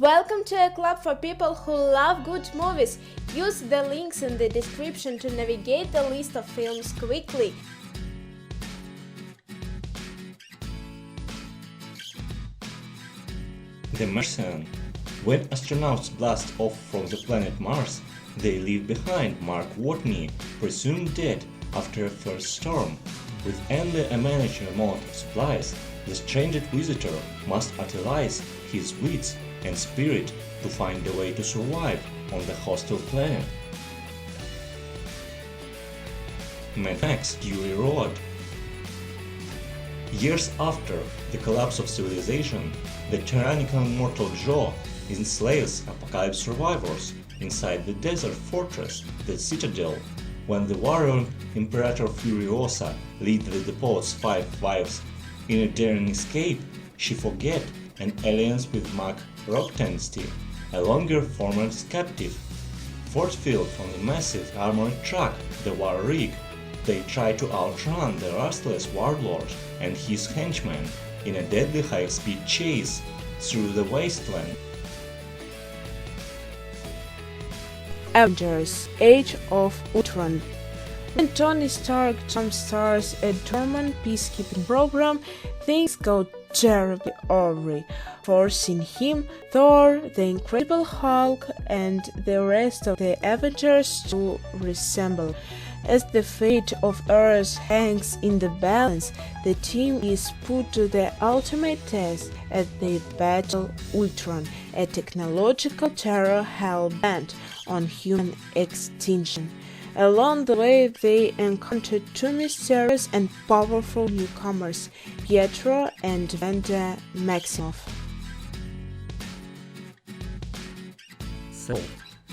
Welcome to a club for people who love good movies. Use the links in the description to navigate the list of films quickly. The Martian. When astronauts blast off from the planet Mars, they leave behind Mark Watney, presumed dead after a first storm. With only a manageable amount of supplies, the stranded visitor must utilize his wits and spirit to find a way to survive on the hostile planet. Mad Max Fury Road. Years after the collapse of civilization, the tyrannical mortal Joe enslaves apocalypse survivors inside the desert fortress, the Citadel. When the warrior Imperator Furiosa leads the depot's 5 wives in a daring escape, she forgets an alliance with Mac Rocktansty, a longer former captive. Force-filled from the massive armored truck, the War Rig, they try to outrun the restless warlord and his henchmen in a deadly high-speed chase through the wasteland. Avengers: Age of Ultron. When Tony Stark jumpstarts a dormant peacekeeping program, things go terribly awry, forcing him, Thor, the Incredible Hulk, and the rest of the Avengers to reassemble. As the fate of Earth hangs in the balance, the team is put to the ultimate test as they battle Ultron, a technological terror hell-bent on human extinction. Along the way, they encounter two mysterious and powerful newcomers, Pietro and Vanda Maximoff. So,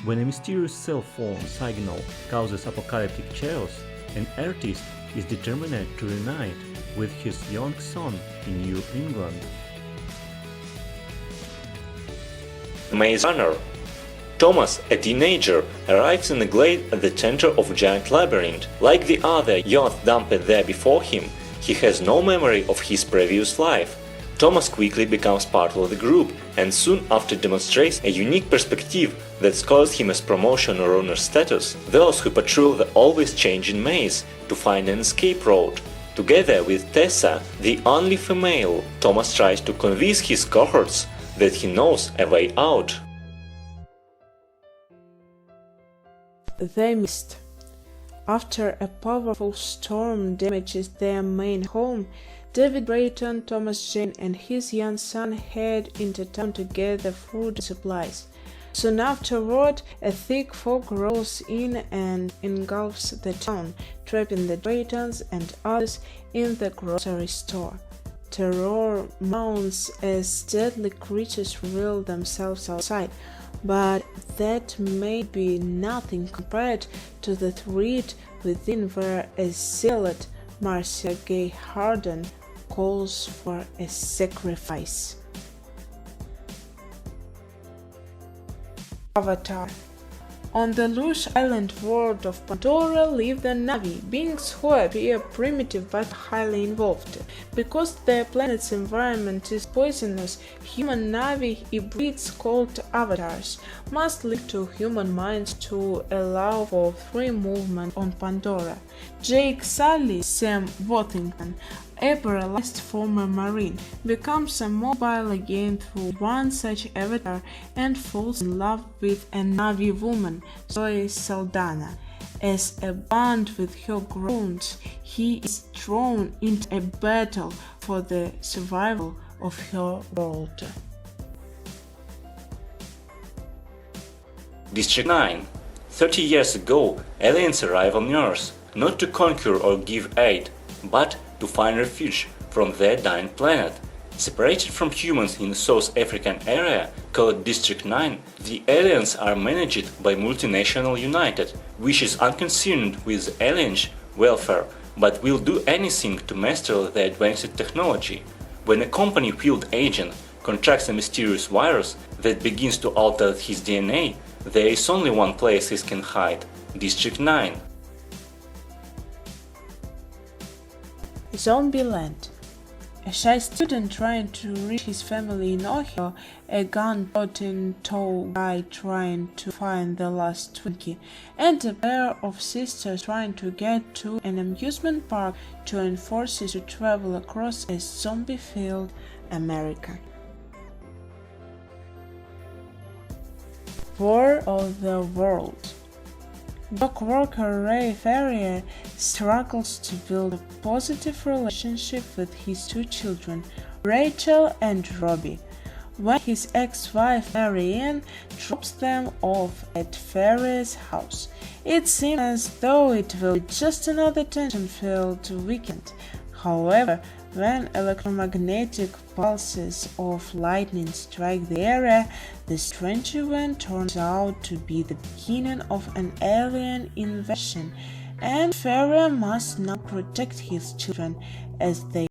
when a mysterious cell phone signal causes apocalyptic chaos, an artist is determined to reunite with his young son in New England. Maze Runner. Thomas, a teenager, arrives in a glade at the center of a giant labyrinth. Like the other youth dumped there before him, he has no memory of his previous life. Thomas quickly becomes part of the group and soon after demonstrates a unique perspective that scores him as promotion or honor status. Those who patrol the always changing maze to find an escape route. Together with Tessa, the only female, Thomas tries to convince his cohorts that he knows a way out. They missed. After a powerful storm damages their main home, David Brayton, Thomas Jane, and his young son head into town to gather food and supplies. Soon afterward, a thick fog rolls in and engulfs the town, trapping the Braytons and others in the grocery store. Terror mounts as deadly creatures reveal themselves outside, but that may be nothing compared to the threat within, where a zealot, Marcia Gay Harden, calls for a sacrifice. Avatar. On the lush island world of Pandora live the Na'vi, beings who appear primitive but highly involved. Because their planet's environment is poisonous, human Na'vi hybrids called avatars must live to human minds to allow for free movement on Pandora. Jake Sully, Sam Worthington, a paralyzed former Marine, becomes immobile again through one such avatar and falls in love with a Na'vi woman, Zoe Saldana. As a bond with her groans, he is thrown into a battle for the survival of her world. District 9. 30 years ago, aliens arrive on Earth, not to conquer or give aid, but to find refuge from their dying planet. Separated from humans in the South African area called District 9, the aliens are managed by multinational United, which is unconcerned with aliens' welfare, but will do anything to master the advanced technology. When a company field agent contracts a mysterious virus that begins to alter his DNA, there is only one place he can hide: District 9. Zombieland. A shy student trying to reach his family in Ohio, a gun-toting tow guy trying to find the lost Twinkie, and a pair of sisters trying to get to an amusement park join forces to travel across a zombie-filled America. War of the World. Dock worker Ray Ferrier struggles to build a positive relationship with his two children, Rachel and Robbie, when his ex-wife Marianne drops them off at Ferrier's house. It seems as though it will be just another tension-filled weekend. However, when electromagnetic pulses of lightning strike the area, the strange event turns out to be the beginning of an alien invasion, and Ferrier must now protect his children as they